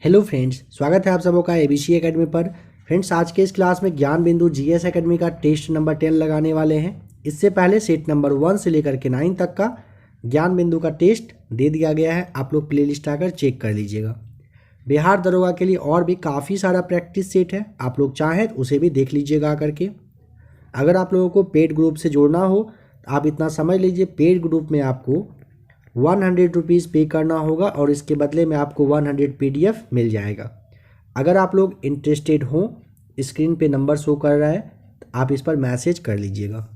Hello friends, स्वागत है आप सबों का एबीसी एकेडमी पर। फ्रेंड्स, आज के इस क्लास में ज्ञान बिंदु जीएस एकेडमी का टेस्ट नंबर 10 लगाने वाले हैं। इससे पहले सेट नंबर 1 से लेकर के 9 तक का ज्ञान बिंदु का टेस्ट दे दिया गया है। आप लोग प्लेलिस्ट आकर चेक कर लीजिएगा। बिहार दरोगा के लिए और भी काफ़ी सारा प्रैक्टिस सेट है, आप लोग चाहें तो उसे भी देख लीजिएगा आकर के। अगर आप लोगों को पेड ग्रुप से जोड़ना हो तो आप इतना समझ लीजिए, पेड ग्रुप में आपको 100 रुपीज़ पे करना होगा और इसके बदले में आपको 100 PDF मिल जाएगा। अगर आप लोग इंटरेस्टेड हों, स्क्रीन पे नंबर शो कर रहा है, तो आप इस पर मैसेज कर लीजिएगा।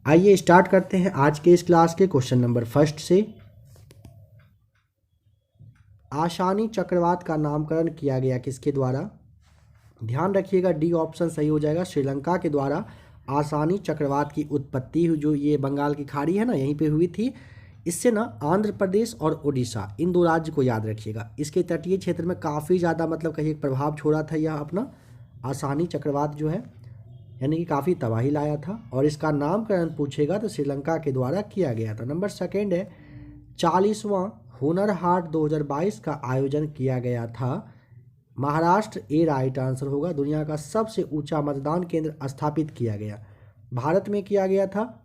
आइए स्टार्ट करते हैं आज के इस क्लास के क्वेश्चन नंबर फर्स्ट से। आसानी चक्रवात का नामकरण किया गया किसके द्वारा? ध्यान रखिएगा, डी ऑप्शन सही हो जाएगा। श्रीलंका के द्वारा आसानी चक्रवात की उत्पत्ति जो ये बंगाल की खाड़ी है ना, यहीं पे हुई थी। इससे ना आंध्र प्रदेश और उड़ीसा, इन दो राज्य को याद रखिएगा। इसके तटीय क्षेत्र में काफ़ी ज़्यादा मतलब कहिए प्रभाव छोड़ा था यह अपना आसानी चक्रवात जो है, यानी कि काफ़ी तबाही लाया था। और इसका नामकरण पूछेगा तो श्रीलंका के द्वारा किया गया था। नंबर सेकेंड है, 40वां हुनर हाट 2022 का आयोजन किया गया था। महाराष्ट्र ए राइट आंसर होगा। दुनिया का सबसे ऊंचा मतदान केंद्र स्थापित किया गया भारत में किया गया था।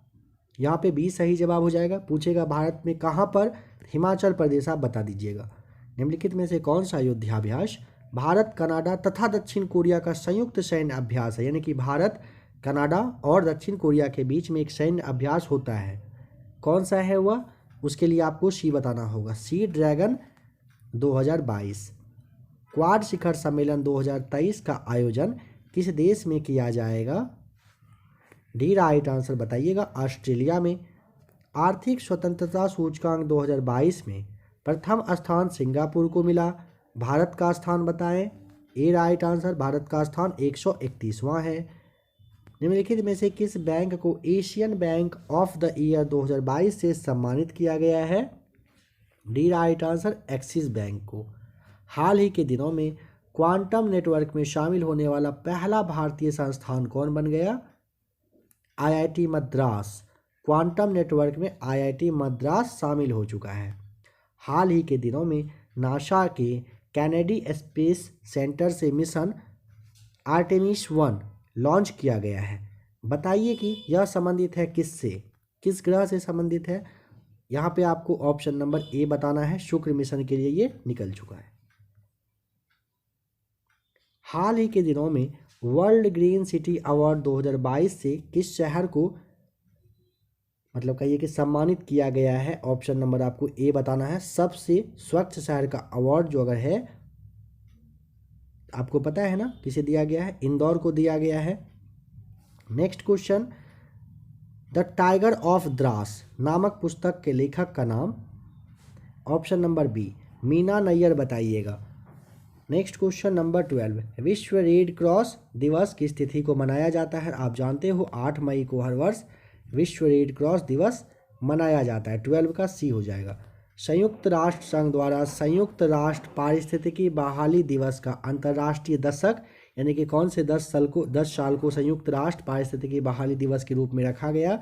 यहाँ पे 20 सही जवाब हो जाएगा। पूछेगा भारत में कहाँ पर? हिमाचल प्रदेश, आप बता दीजिएगा। निम्नलिखित में से कौन सा युद्धाभ्यास भारत, कनाडा तथा दक्षिण कोरिया का संयुक्त सैन्य अभ्यास है? यानी कि भारत, कनाडा और दक्षिण कोरिया के बीच में एक सैन्य अभ्यास होता है। कौन सा है वह? उसके लिए आपको सी बताना होगा। Sea dragon 2022। क्वाड शिखर सम्मेलन 2023 का आयोजन किस देश में किया जाएगा? डी राइट आंसर बताइएगा, ऑस्ट्रेलिया में। आर्थिक स्वतंत्रता सूचकांक 2022 में प्रथम स्थान सिंगापुर को मिला। भारत का स्थान बताएं। ए राइट आंसर, भारत का स्थान 131वां है। निम्नलिखित में से किस बैंक को Asian bank of the year 2022 से सम्मानित किया गया है? D right answer, axis bank को। हाल ही के दिनों में क्वांटम नेटवर्क में शामिल होने वाला पहला भारतीय संस्थान कौन बन गया? आईआईटी मद्रास। क्वांटम नेटवर्क में आईआईटी मद्रास शामिल हो चुका है। हाल ही के दिनों में नासा के कैनेडी स्पेस सेंटर से मिशन आर्टेमिस 1 लॉन्च किया गया है। बताइए कि यह संबंधित है किससे, किस ग्रह से संबंधित है? यहाँ पे आपको ऑप्शन नंबर ए बताना है। शुक्र मिशन के लिए ये निकल चुका है। हाल ही के दिनों में वर्ल्ड ग्रीन सिटी अवार्ड 2022 से किस शहर को मतलब कहिए कि सम्मानित किया गया है? ऑप्शन नंबर आपको ए बताना है। सबसे स्वच्छ शहर का अवार्ड जो अगर है, आपको पता है ना किसे दिया गया है? इंदौर को दिया गया है। Next question, the tiger of Dras नामक पुस्तक के लेखक का नाम? Option number B, Meena Nayar बताइएगा। नेक्स्ट क्वेश्चन नंबर 12, विश्व रेड क्रॉस दिवस किस तिथि को मनाया जाता है? आप जानते हो 8 मई को हर वर्ष विश्व रेड क्रॉस दिवस मनाया जाता है। 12 का सी हो जाएगा। संयुक्त राष्ट्र संघ द्वारा संयुक्त राष्ट्र पारिस्थितिकी बहाली दिवस का अंतर्राष्ट्रीय दशक यानी कि कौन से 10 साल को संयुक्त राष्ट्र पारिस्थितिकी बहाली दिवस के रूप में रखा गया?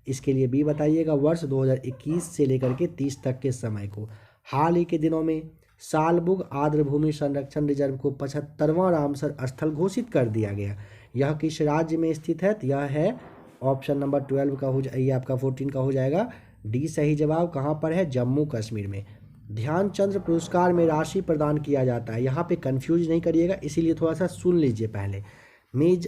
इसके लिए बी बताइएगा, वर्ष 2021 से लेकर के 30 तक के समय को। हाल ही के दिनों में सालबुग आर्द्र भूमि संरक्षण रिजर्व को 75वां रामसर स्थल घोषित कर दिया गया। यह किस राज्य में स्थित है? तो यह है ऑप्शन नंबर 12 का हो जाए, आपका 14 का हो जाएगा। डी सही जवाब। कहाँ पर है? जम्मू कश्मीर में। ध्यानचंद्र पुरस्कार में राशि प्रदान किया जाता है। यहाँ पे कंफ्यूज नहीं करिएगा, इसीलिए थोड़ा सा सुन लीजिए पहले।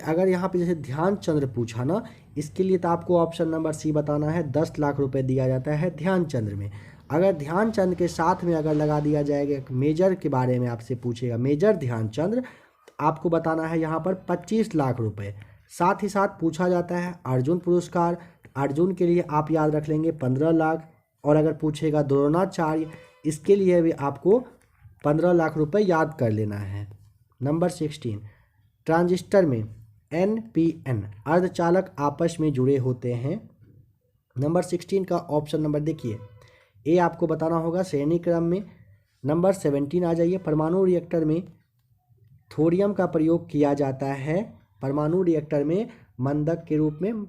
अगर यहाँ पे जैसे ध्यानचंद्र पूछा ना, इसके लिए तो आपको ऑप्शन नंबर सी बताना है। 10 लाख रुपए दिया जाता है ध्यानचंद्र में। अगर ध्यानचंद के साथ में अगर लगा दिया जाएगा, एक मेजर के बारे में आपसे पूछेगा, मेजर ध्यानचंद्र, तो आपको बताना है यहाँ पर 25 लाख रुपए। साथ ही साथ पूछा जाता है अर्जुन पुरस्कार, अर्जुन के लिए आप याद रख लेंगे 15 लाख। और अगर पूछेगा द्रोणाचार्य, इसके लिए भी आपको 15 लाख रुपए याद कर लेना है। नंबर 16, ट्रांजिस्टर में NPN अर्धचालक आपस में जुड़े होते हैं। नंबर 16 का ऑप्शन नंबर देखिए, ए आपको बताना होगा श्रेणी क्रम में। नंबर 17 आ जाइए, परमाणु रिएक्टर में थोरियम का प्रयोग किया जाता है। परमाणु रिएक्टर में मंदक के रूप में,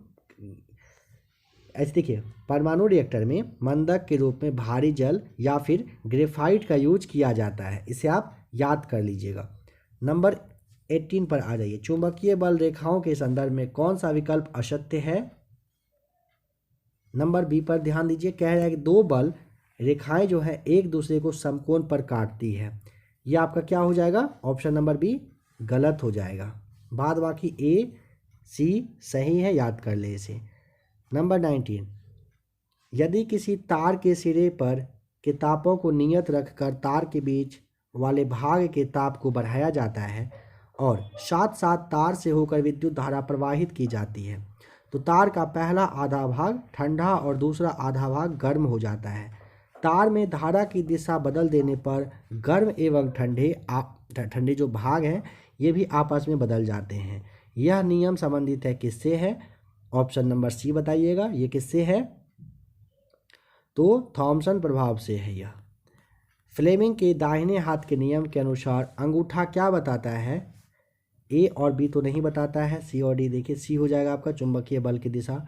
ऐसे देखिए परमाणु रिएक्टर में मंदक के रूप में भारी जल या फिर ग्रेफाइट का यूज किया जाता है। इसे आप याद कर लीजिएगा। नंबर 18 पर आ जाइए। चुंबकीय बल रेखाओं के संदर्भ में कौन सा विकल्प असत्य है? नंबर बी पर ध्यान दीजिए। कह रहा है कि दो बल रेखाएं जो है एक दूसरे को समकोण पर काटती है। यह आपका क्या हो जाएगा? ऑप्शन नंबर बी गलत हो जाएगा। बाद बाकी ए सी सही है, याद कर ले इसे। नंबर 19, यदि किसी तार के सिरे पर के तापों को नियत रखकर तार के बीच वाले भाग के ताप को बढ़ाया जाता है और साथ साथ तार से होकर विद्युत धारा प्रवाहित की जाती है, तो तार का पहला आधा भाग ठंडा और दूसरा आधा भाग गर्म हो जाता है। तार में धारा की दिशा बदल देने पर गर्म एवं ठंडे जो भाग हैं ये भी आपस में बदल जाते हैं। यह नियम संबंधित है किससे है? ऑप्शन नंबर सी बताइएगा। ये किससे है? तो थॉमसन प्रभाव से है यह। फ्लेमिंग के दाहिने हाथ के नियम के अनुसार अंगूठा क्या बताता है? ए और बी तो नहीं बताता है, सी और डी। देखिए सी हो जाएगा आपका चुंबकीय बल की दिशा।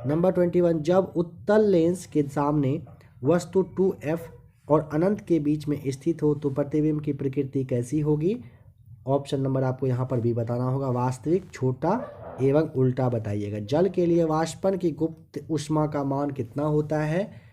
नंबर 21, जब उत्तल लेंस के सामने वस्तु 2f और अनंत के बीच में स्थित हो तो प्रतिबिंब की प्रकृति कैसी होगी? ऑप्शन नंबर आपको यहाँ पर भी बताना होगा। वास्तविक, छोटा एवं उल्टा बताइएगा। जल के लिए वाष्पन की गुप्त ऊष्मा का मान कितना होता है?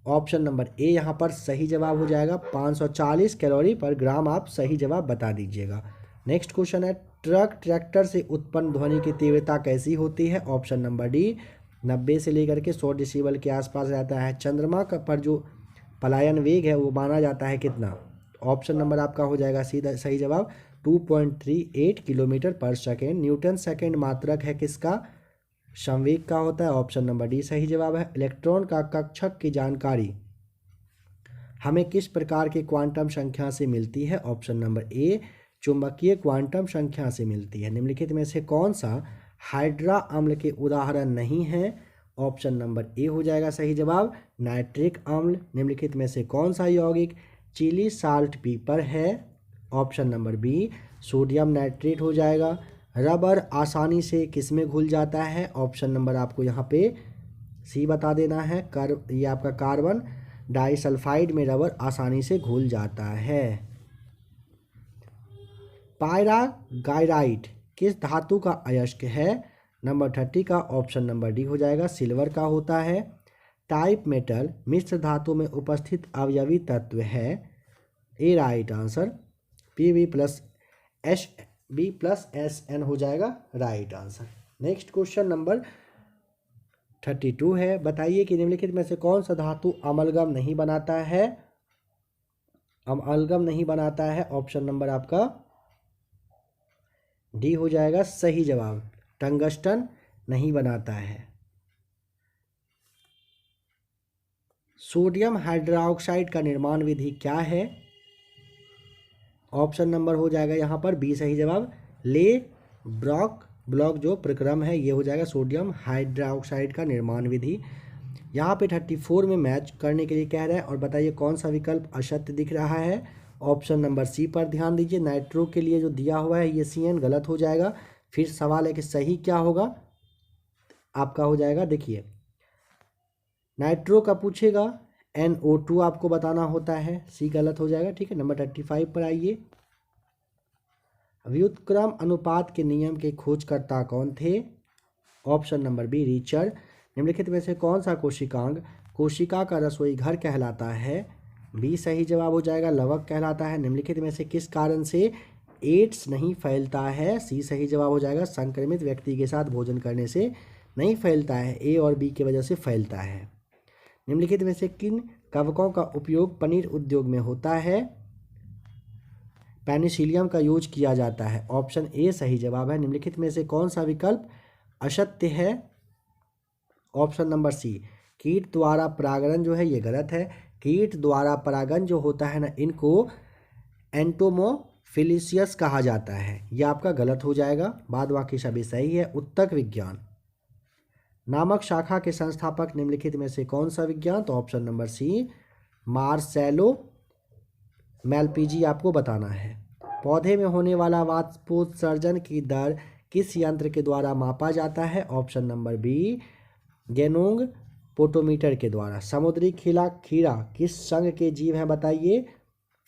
ऑप्शन नंबर ए यहाँ पर सही जवाब हो जाएगा। 540 कैलोरी पर ग्राम आप सही जवाब बता दीजिएगा। नेक्स्ट क्वेश्चन है, ट्रक ट्रैक्टर से उत्पन्न ध्वनि की तीव्रता कैसी होती है? ऑप्शन नंबर डी 90 से लेकर के 100 डेसिबल के आसपास रहता है। चंद्रमा पर जो पलायन वेग है वो माना जाता है कितना? ऑप्शन नंबर आपका हो जाएगा सीधा सही जवाब 2.38 किलोमीटर पर सेकेंड। न्यूटन सेकेंड मात्रक है किसका? संवेग का होता है। ऑप्शन नंबर डी सही जवाब है। इलेक्ट्रॉन का कक्षक की जानकारी हमें किस प्रकार के क्वांटम संख्या से मिलती है? ऑप्शन नंबर ए चुंबकीय क्वांटम संख्या से मिलती है। निम्नलिखित में से कौन सा हाइड्रा अम्ल के उदाहरण नहीं है? ऑप्शन नंबर ए हो जाएगा सही जवाब नाइट्रिक अम्ल। निम्नलिखित में से कौन सा यौगिक चिली साल्ट पीपर है? Option number B sodium nitrate हो जाएगा। रबर आसानी से किस में घुल जाता है? ऑप्शन नंबर आपको यहाँ पे सी बता देना है। ये आपका कार्बन डाइसल्फाइड में रबर आसानी से घुल जाता है। पायरागाइराइट किस धातु का अयस्क है? नंबर 30 का ऑप्शन नंबर डी हो जाएगा सिल्वर का होता है। टाइप मेटल मिश्र धातु में उपस्थित अवयवी तत्व है। ए राइट आंसर। Pb+SB+SN हो जाएगा right answer. Next question number 32 है, बताइए कि निम्नलिखित में से कौन सा धातु अमलगम नहीं बनाता है? अमलगम नहीं बनाता है। ऑप्शन नंबर आपका डी हो जाएगा सही जवाब टंगस्टन नहीं बनाता है। सोडियम हाइड्रोक्साइड का निर्माण विधि क्या है? ऑप्शन नंबर हो जाएगा यहाँ पर बी सही जवाब ले ब्लॉक जो प्रक्रम है ये हो जाएगा सोडियम हाइड्रोक्साइड का निर्माण विधि। यहाँ पे 34 में मैच करने के लिए कह रहा है और बताइए कौन सा विकल्प असत्य दिख रहा है? ऑप्शन नंबर सी पर ध्यान दीजिए। नाइट्रो के लिए जो दिया हुआ है ये CN गलत हो जाएगा। फिर सवाल है कि सही क्या होगा? आपका हो जाएगा देखिए नाइट्रो का पूछेगा NO2 आपको बताना होता है, सी गलत हो जाएगा। ठीक है, नंबर 35 पर आइए। व्युत्क्रम अनुपात के नियम के खोजकर्ता कौन थे? Option number B Richard. निम्नलिखित में से कौन सा कोशिकांग कोशिका का रसोई घर कहलाता है? बी सही जवाब हो जाएगा लवक कहलाता है। निम्नलिखित में से किस कारण से एड्स नहीं फैलता है? सी सही जवाब हो जाएगा संक्रमित व्यक्ति के साथ भोजन करने से नहीं फैलता है। ए और बी की वजह से फैलता है। निम्नलिखित में से किन कवकों का उपयोग पनीर उद्योग में होता है? पेनिसिलियम का यूज किया जाता है। ऑप्शन ए सही जवाब है। निम्नलिखित में से कौन सा विकल्प असत्य है? ऑप्शन नंबर सी कीट द्वारा परागण जो है ये गलत है। कीट द्वारा परागण जो होता है ना इनको एंटोमोफिलिसियस कहा जाता है, यह आपका गलत हो जाएगा। बाद बाकी सभी सही है। उत्तक विज्ञान नामक शाखा के संस्थापक निम्नलिखित में से कौन सा विज्ञान? तो ऑप्शन नंबर सी मार्सेलो मेलपीजी आपको बताना है। पौधे में होने वाला वाष्पोत्सर्जन की दर किस यंत्र के द्वारा मापा जाता है? Option number B Ganong potometer के द्वारा। समुद्री खीरा खीरा किस संघ के जीव हैं बताइए।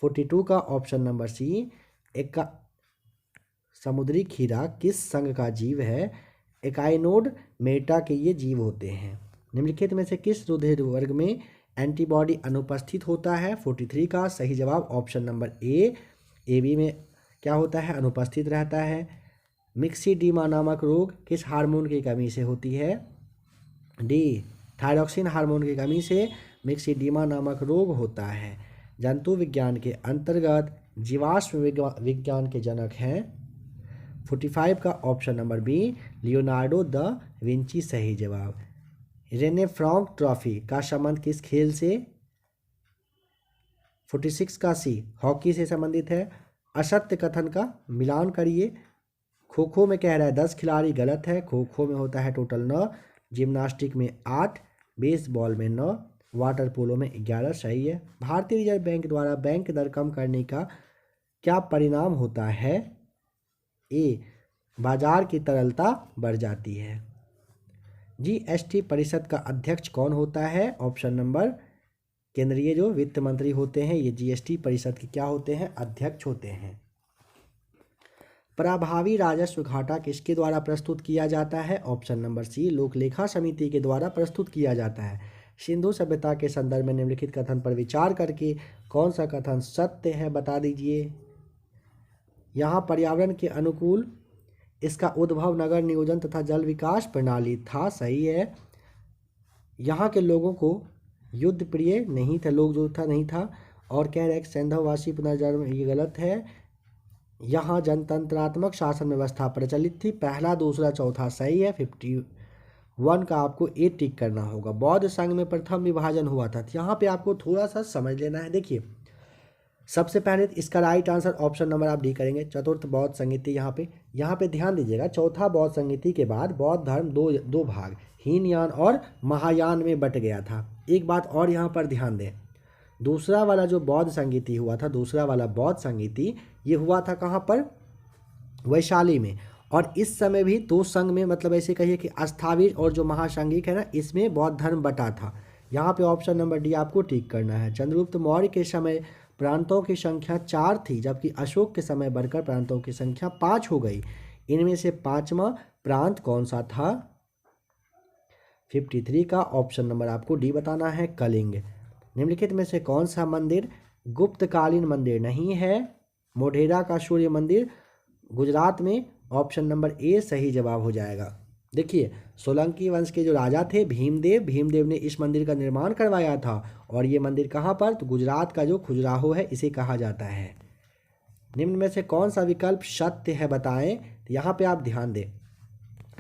42 का ऑप्शन नंबर सी। समुद्री खीरा किस संघ का जीव है। एकाइनोड मेटा के ये जीव होते हैं। निम्नलिखित में से किस रुधिर वर्ग में एंटीबॉडी अनुपस्थित होता है। 43 का सही जवाब ऑप्शन नंबर ए। बी में क्या होता है, अनुपस्थित रहता है। मिक्सिडीमा नामक रोग किस हार्मोन की कमी से होती है। डी, थायरॉक्सिन हार्मोन की कमी से मिक्सिडीमा नामक रोग होता है। जंतु विज्ञान के अंतर्गत जीवाश्म विज्ञान के जनक हैं। 45 का option number B, Leonardo da Vinci सही जवाब। रेने फ्रॉन्क ट्रॉफी का संबंध किस खेल से। 46 का सी, हॉकी से संबंधित है। असत्य कथन का मिलान करिए। खो खो में कह रहा है 10 खिलाड़ी, गलत है। खो खो में होता है टोटल 9, जिम्नास्टिक में 8, बेसबॉल में 9, वाटर पोलो में 11 सही है। भारतीय रिजर्व बैंक द्वारा बैंक दर कम करने का क्या परिणाम होता है। ए, बाजार की तरलता बढ़ जाती है। जीएसटी परिषद का अध्यक्ष कौन होता है। ऑप्शन नंबर, केंद्रीय जो वित्त मंत्री होते हैं ये जीएसटी परिषद के क्या होते हैं, अध्यक्ष होते हैं। प्रभावी राजस्व घाटा किसके द्वारा प्रस्तुत किया जाता है। ऑप्शन नंबर सी, लोक लेखा समिति के द्वारा प्रस्तुत किया जाता है। सिंधु सभ्यता के संदर्भ में निम्नलिखित कथन पर विचार करके कौन सा कथन सत्य है बता दीजिए। यहाँ पर्यावरण के अनुकूल इसका उद्भव नगर नियोजन तथा जल विकास प्रणाली था, सही है। यहाँ के लोगों को युद्ध प्रिय नहीं था, लोग जो था नहीं था। और कह रहे सैंधववासी पुनर्जन्म, ये गलत है। यहाँ जनतंत्रात्मक शासन व्यवस्था प्रचलित थी। पहला, दूसरा, चौथा सही है। 51 का आपको ए टिक करना होगा। बौद्ध संघ में प्रथम विभाजन हुआ था। यहाँ पे आपको थोड़ा सा समझ लेना है। देखिए सबसे पहले इसका राइट आंसर ऑप्शन नंबर आप डी करेंगे, चतुर्थ बौद्ध संगीति। यहाँ पे ध्यान दीजिएगा, चौथा बौद्ध संगीति के बाद बौद्ध धर्म दो भाग हीनयान और महायान में बट गया था। एक बात और यहाँ पर ध्यान दें, दूसरा वाला जो बौद्ध संगीति हुआ था, दूसरा वाला बौद्ध संगीति ये हुआ था कहाँ पर, वैशाली में। और इस समय भी दो संघ में, मतलब ऐसे कहिए कि अस्थावीर और जो महासंघिक है ना, इसमें बौद्ध धर्म बटा था। यहाँ पे ऑप्शन नंबर डी आपको टिक करना है। चंद्रगुप्त मौर्य के समय प्रांतों की संख्या 4 थी, जबकि अशोक के समय बढ़कर प्रांतों की संख्या 5 हो गई। इनमें से 5वां प्रांत कौन सा था। 53 का ऑप्शन नंबर आपको डी बताना है, कलिंग। निम्नलिखित में से कौन सा मंदिर गुप्तकालीन मंदिर नहीं है। मोढेरा का सूर्य मंदिर गुजरात में, ऑप्शन नंबर ए सही जवाब हो जाएगा। देखिए सोलंकी वंश के जो राजा थे भीमदेव ने इस मंदिर का निर्माण करवाया था। और ये मंदिर कहाँ पर, तो गुजरात का जो खजुराहो है इसे कहा जाता है। निम्न में से कौन सा विकल्प सत्य है बताएं। तो यहाँ पे आप ध्यान दें,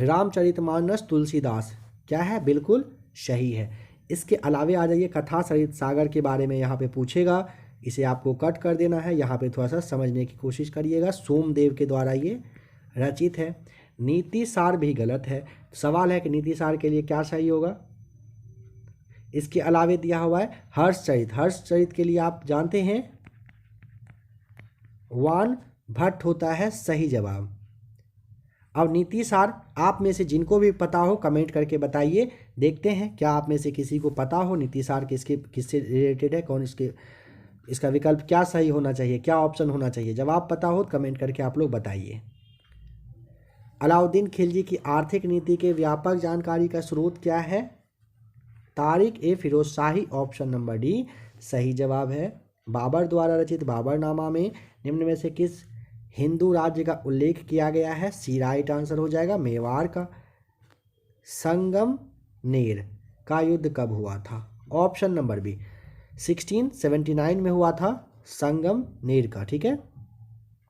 रामचरितमानस तुलसीदास क्या है, बिल्कुल सही है। इसके अलावे आ जाइए, कथा सरित सागर के बारे में यहाँ पे पूछेगा, इसे आपको कट कर देना है। यहाँ पे थोड़ा सा समझने की कोशिश करिएगा, सोमदेव के द्वारा ये रचित है। नीति सार भी गलत है। सवाल है कि नीति सार के लिए क्या सही होगा। इसके अलावे दिया हुआ है हर्षचरित। हर्षचरित के लिए आप जानते हैं वान भट्ट होता है सही जवाब। अब नीति सार आप में से जिनको भी पता हो कमेंट करके बताइए, देखते हैं क्या आप में से किसी को पता हो नीति सार किससे रिलेटेड है, कौन इसका विकल्प क्या सही होना चाहिए, क्या ऑप्शन होना चाहिए। जवाब पता हो तो कमेंट करके आप लोग बताइए। अलाउद्दीन खिलजी की आर्थिक नीति के व्यापक जानकारी का स्रोत क्या है। तारिक ए फिरोज शाही, ऑप्शन नंबर डी सही जवाब है। बाबर द्वारा रचित बाबरनामा में निम्न में से किस हिंदू राज्य का उल्लेख किया गया है। सी राइट आंसर हो जाएगा, मेवाड़ का। संगमनेर का युद्ध कब हुआ था। ऑप्शन नंबर बी 1679 में हुआ था संगमनेर का, ठीक है।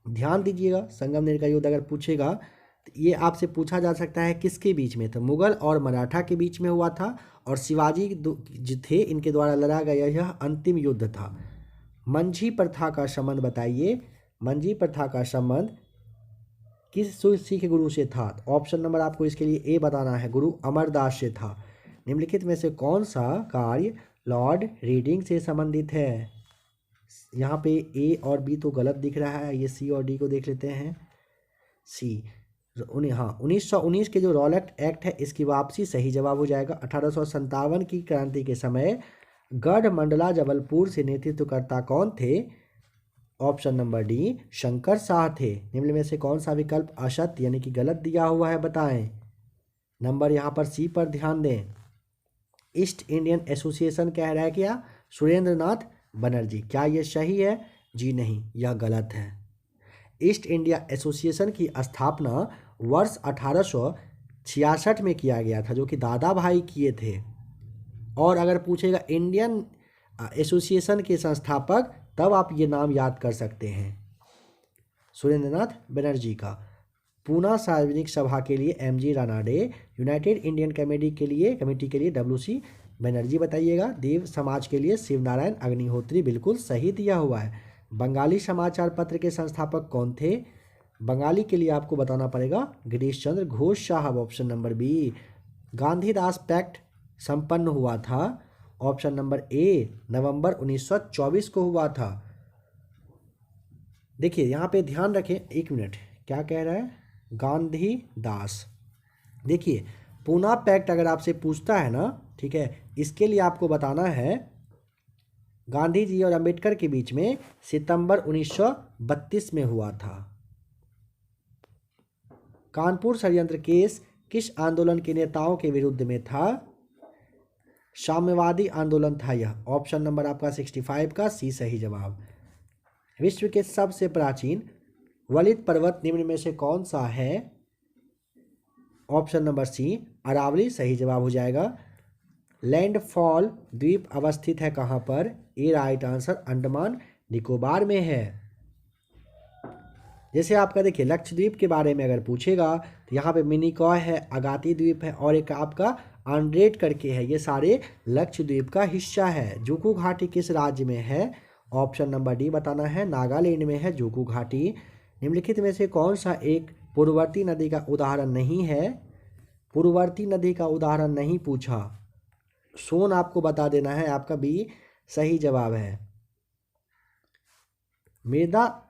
ध्यान दीजिएगा, संगमनेर का युद्ध अगर पूछेगा तो ये आपसे पूछा जा सकता है किसके बीच में था, मुगल और मराठा के बीच में हुआ था। और शिवाजी जो थे इनके द्वारा लड़ा गया यह अंतिम युद्ध था। मंझी प्रथा का संबंध बताइए। मंझी प्रथा का संबंध किस सिख गुरु से था। ऑप्शन नंबर आपको इसके लिए ए बताना है, गुरु अमरदास से था। निम्नलिखित में से कौन सा कार्य लॉर्ड रीडिंग से संबंधित है। यहाँ पे ए और बी तो गलत दिख रहा है, ये सी और डी को देख लेते हैं। सी, हाँ 1919 के जो रॉलेट एक्ट है इसकी वापसी सही जवाब हो जाएगा। 1857 की क्रांति के समय गढ़मंडला जबलपुर से नेतृत्वकर्ता कौन थे? Option number D Shankar Shah थे। निम्न में से कौन सा विकल्प असत्य यानी कि गलत दिया हुआ है बताएं। नंबर यहाँ पर सी पर ध्यान दें। ईस्ट इंडियन एसोसिएशन कह रहा है क्या? सुरेंद्र नाथ बनर्जी। क्या ये सही है? जी नहीं, यह गलत है। ईस्ट इंडिया एसोसिएशन की स्थापना वर्ष 1866 में किया गया था, जो कि दादा भाई किए थे। और अगर पूछेगा इंडियन एसोसिएशन के संस्थापक, तब आप ये नाम याद कर सकते हैं, सुरेंद्रनाथ बनर्जी का। पूना सार्वजनिक सभा के लिए MG Ranade, United Indian committee के लिए डब्ल्यूसी बनर्जी बताइएगा। देव समाज के लिए शिवनारायण अग्निहोत्री बिल्कुल सही दिया हुआ है। बंगाली समाचार पत्र के संस्थापक कौन थे? बंगाली के लिए आपको बताना पड़ेगा गिरीश चंद्र घोष साहब, ऑप्शन नंबर बी। गांधीदास पैक्ट संपन्न हुआ था, ऑप्शन नंबर ए, नवंबर 1924 को हुआ था। देखिए यहाँ पे ध्यान रखें, एक मिनट, क्या कह रहा है? गांधी दास। देखिए पूना पैक्ट अगर आपसे पूछता है ना, ठीक है, इसके लिए आपको बताना है गांधी जी और अंबेडकर के बीच में सितंबर 1932 में हुआ था। कानपुर षड्यंत्र केस किस आंदोलन के नेताओं के विरुद्ध में था? साम्यवादी आंदोलन था यह, ऑप्शन नंबर आपका 65 का सी सही जवाब। विश्व के सबसे प्राचीन वलित पर्वत निम्न में से कौन सा है? ऑप्शन नंबर सी अरावली सही जवाब हो जाएगा। लैंडफॉल द्वीप अवस्थित है कहाँ पर? ए राइट आंसर अंडमान निकोबार में है। जैसे आपका देखिए लक्षद्वीप के बारे में अगर पूछेगा तो यहाँ पे मिनिकॉय है, अगाती द्वीप है और एक आपका आंड्रेट करके है, ये सारे लक्षद्वीप का हिस्सा है। जोकू घाटी किस राज्य में है? ऑप्शन नंबर डी बताना है, नागालैंड में है जोकू घाटी। निम्नलिखित में से कौन सा एक पूर्ववर्ती नदी का उदाहरण नहीं है? पूर्ववर्ती नदी का उदाहरण नहीं पूछा, सोन आपको बता देना है, आपका बी सही जवाब है। मृदा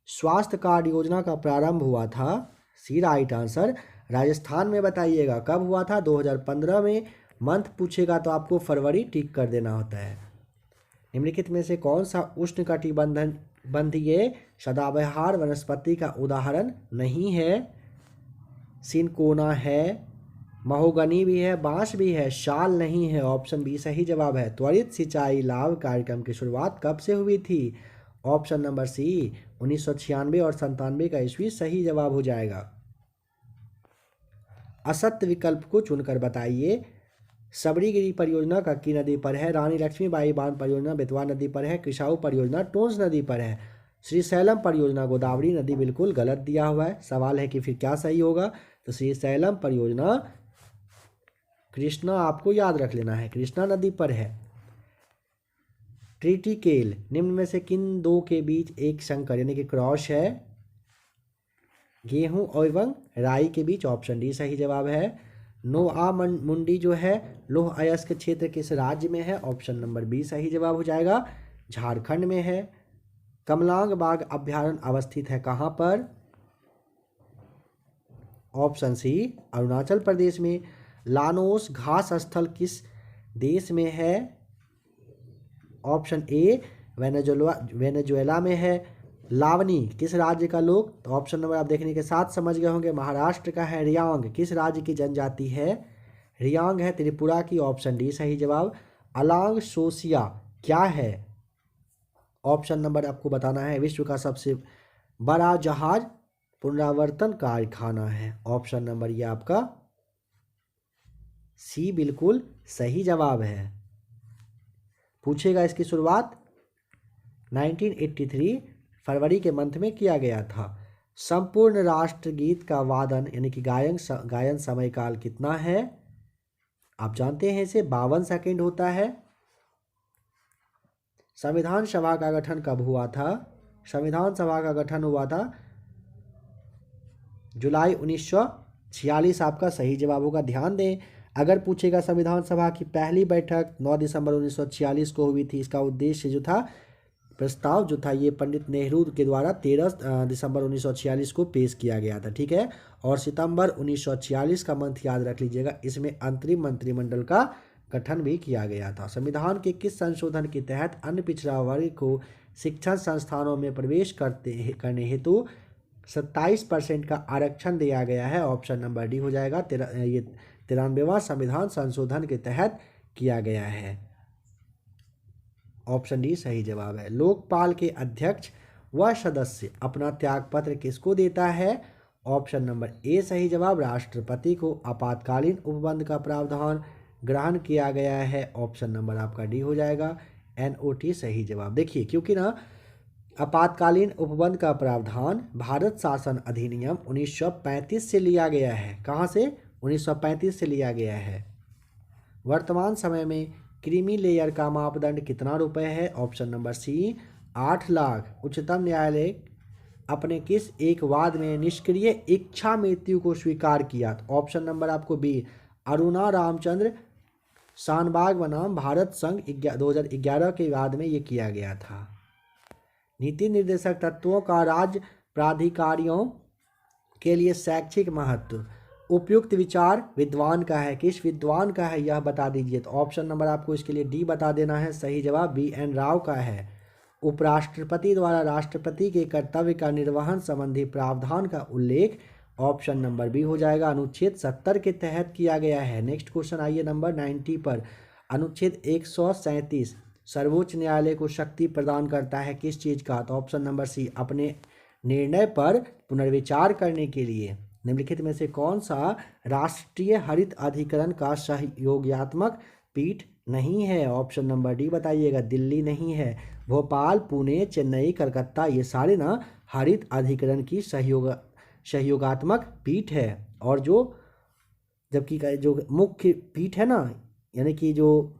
स्वास्थ्य कार्ड योजना का प्रारंभ हुआ था, सी राइट आंसर, राजस्थान में बताइएगा। कब हुआ था? 2015 में। मंथ पूछेगा तो आपको फरवरी टिक कर देना होता है। निम्नलिखित में से कौन सा उष्णकटिबंधीय सदाबहार वनस्पति का उदाहरण नहीं है? सिनकोना है, महोगनी भी है, बांस भी है, शाल नहीं है, ऑप्शन बी सही जवाब है। त्वरित सिंचाई लाभ कार्यक्रम की शुरुआत कब से हुई थी? ऑप्शन नंबर सी 1996 और 97 का ईस्वी सही जवाब हो जाएगा। असत्य विकल्प को चुनकर बताइए। सबरीगिरी परियोजना कक्की नदी पर है, रानी लक्ष्मीबाई बांध परियोजना बेतवा नदी पर है, किसाऊ परियोजना टोंस नदी पर है, श्रीशैलम परियोजना गोदावरी नदी बिल्कुल गलत दिया हुआ है। सवाल है कि फिर क्या सही होगा? तो श्रीशैलम परियोजना कृष्णा, आपको याद रख लेना है, कृष्णा नदी पर है। ट्रिटिकेल निम्न में से किन दो के बीच एक संकर यानी कि क्रॉस है? गेहूं एवं राई के बीच, ऑप्शन डी सही जवाब है। नोआ मुंडी जो है लोह अयस्क क्षेत्र किस राज्य में है? ऑप्शन नंबर बी सही जवाब हो जाएगा, झारखंड में है। कमलांग बाग अभ्यारण्य अवस्थित है कहाँ पर? ऑप्शन सी अरुणाचल प्रदेश में। लानोस घास स्थल किस देश में है? ऑप्शन ए वेनेजुएला में है। लावनी किस राज्य का लोक? तो ऑप्शन नंबर आप देखने के साथ समझ गए होंगे, महाराष्ट्र का है। रियांग किस राज्य की जनजाति है? रियांग है त्रिपुरा की, ऑप्शन डी सही जवाब। अलांग सोसिया क्या है? ऑप्शन नंबर आपको बताना है, विश्व का सबसे बड़ा जहाज पुनरावर्तन कारखाना है, ऑप्शन नंबर ये आपका सी बिल्कुल सही जवाब है। पूछेगा इसकी शुरुआत 1983 फरवरी के मंथ में किया गया था। संपूर्ण राष्ट्रगीत का वादन यानी कि गायन समय काल कितना है? आप जानते हैं इसे 52 सेकंड होता है। संविधान सभा का गठन कब हुआ था? संविधान सभा का गठन हुआ था जुलाई 1946, आपका सही जवाब होगा। ध्यान दें, अगर पूछेगा संविधान सभा की पहली बैठक 9 दिसंबर 1946 को हुई थी, इसका उद्देश्य जो था प्रस्ताव जो था ये पंडित नेहरू के द्वारा 13 दिसंबर 1946 को पेश किया गया था, ठीक है। और सितंबर 1946 का मंथ याद रख लीजिएगा, इसमें अंतरिम मंत्रिमंडल का गठन भी किया गया था। संविधान के किस संशोधन के तहत अन्य पिछड़ा वर्ग को शिक्षण संस्थानों में प्रवेश करने हेतु 27% का आरक्षण दिया गया है? ऑप्शन नंबर डी हो जाएगा। ये 93वां संविधान संशोधन के तहत किया गया है। ऑप्शन डी सही जवाब है। लोकपाल के अध्यक्ष व सदस्य अपना त्यागपत्र किसको देता है? ऑप्शन नंबर ए सही जवाब, राष्ट्रपति को। आपातकालीन उपबंध का प्रावधान ग्रहण किया गया है। ऑप्शन नंबर आपका डी हो जाएगा, NOT सही जवाब। देखिए क्योंकि ना आपातकालीन उपबंध का प्रावधान भारत शासन अधिनियम 1935 से लिया गया है। कहाँ से? 1935 से लिया गया है। वर्तमान समय में क्रीमी लेयर का मापदंड कितना रुपए है? Option number C 8 lakh. उच्चतम न्यायालय अपने किस एक वाद में निष्क्रिय इच्छा मृत्यु को स्वीकार किया? ऑप्शन नंबर आपको बी, अरुणा रामचंद्र शानबाग बनाम भारत संघ 2011 के वाद में ये किया गया था। नीति निर्देशक तत्वों का राज्य प्राधिकारियों के लिए शैक्षिक महत्व। उपयुक्त विचार विद्वान का है, किस विद्वान का है यह बता दीजिए। तो ऑप्शन नंबर आपको इसके लिए डी बता देना है, सही जवाब BN राव का है। उपराष्ट्रपति द्वारा राष्ट्रपति के कर्तव्य का निर्वहन संबंधी प्रावधान का उल्लेख ऑप्शन नंबर बी हो जाएगा, अनुच्छेद 70 के तहत किया गया है। नेक्स्ट क्वेश्चन आइए नंबर 90 पर। अनुच्छेद 137 सर्वोच्च न्यायालय को शक्ति प्रदान करता है किस चीज़ का? तो ऑप्शन नंबर सी, अपने निर्णय पर पुनर्विचार करने के लिए। निम्नलिखित में से कौन सा राष्ट्रीय हरित अधिकरण का सहयोगात्मक पीठ नहीं है? ऑप्शन नंबर डी बताइएगा, दिल्ली नहीं है। भोपाल, पुणे, चेन्नई, कलकत्ता ये सारे ना हरित अधिकरण की सहयोगात्मक पीठ है। और जबकि जो मुख्य पीठ है ना, यानी कि जो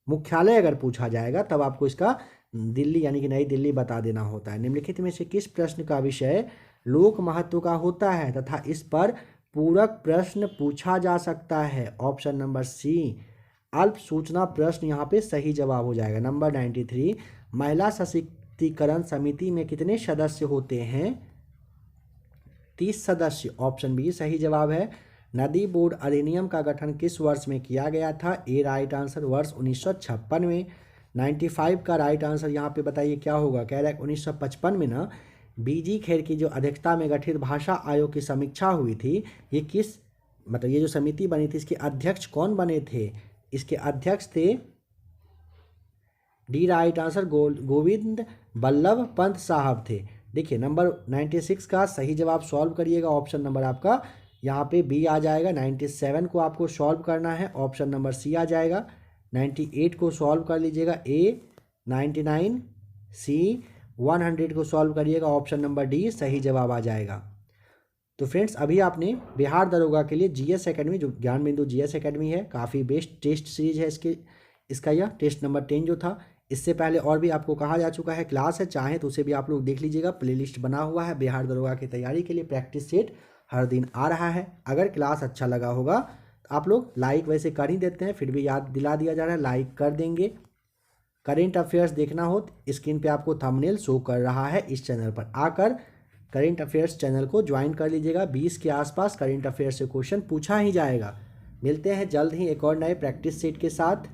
मुख्यालय अगर पूछा जाएगा तब आपको इसका दिल्ली यानी कि नई दिल्ली बता देना होता है। निम्नलिखित में से किस प्रश्न का विषय लोक महत्व का होता है तथा इस पर पूरक प्रश्न पूछा जा सकता है? ऑप्शन नंबर सी, अल्प सूचना प्रश्न यहाँ पे सही जवाब हो जाएगा। नंबर 93, महिला सशक्तिकरण समिति में कितने सदस्य होते हैं? 30 सदस्य। ऑप्शन बी सही जवाब है। नदी बोर्ड अधिनियम का गठन किस वर्ष में किया गया था? ए राइट आंसर, वर्ष 1956 में। 95 का राइट आंसर यहाँ पे बताइए क्या होगा? कह रहा है 1955 में ना BG खेर की जो अध्यक्षता में गठित भाषा आयोग की समीक्षा हुई थी, ये किस मतलब ये जो समिति बनी थी इसके अध्यक्ष कौन बने थे? इसके अध्यक्ष थे D right answer, Govind Ballabh Pant साहब थे। देखिए नंबर 96 का सही जवाब सॉल्व करिएगा। ऑप्शन नंबर आपका यहाँ पे बी आ जाएगा। 97 को आपको सॉल्व करना है, ऑप्शन नंबर सी आ जाएगा। 98 को सॉल्व कर लीजिएगा, ए। 99 सी। 100 को सॉल्व करिएगा, ऑप्शन नंबर डी सही जवाब आ जाएगा। तो फ्रेंड्स अभी आपने बिहार दरोगा के लिए GS एकेडमी, जो ज्ञान बिंदु GS एकेडमी है, काफ़ी बेस्ट टेस्ट सीरीज है इसका यह टेस्ट नंबर 10 जो था। इससे पहले और भी आपको कहा जा चुका है क्लास है, चाहें तो उसे भी आप लोग देख लीजिएगा। प्लेलिस्ट बना हुआ है बिहार दरोगा की तैयारी के लिए, प्रैक्टिस सेट हर दिन आ रहा है। अगर क्लास अच्छा लगा होगा तो आप लोग लाइक वैसे कर ही देते हैं, फिर भी याद दिला दिया जा रहा है, लाइक कर देंगे। करेंट अफेयर्स देखना हो तो स्क्रीन पे आपको थंबनेल शो कर रहा है, इस चैनल पर आकर करेंट अफेयर्स चैनल को ज्वाइन कर लीजिएगा। 20 के आसपास करेंट अफेयर्स से क्वेश्चन पूछा ही जाएगा। मिलते हैं जल्द ही एक और नए प्रैक्टिस सेट के साथ।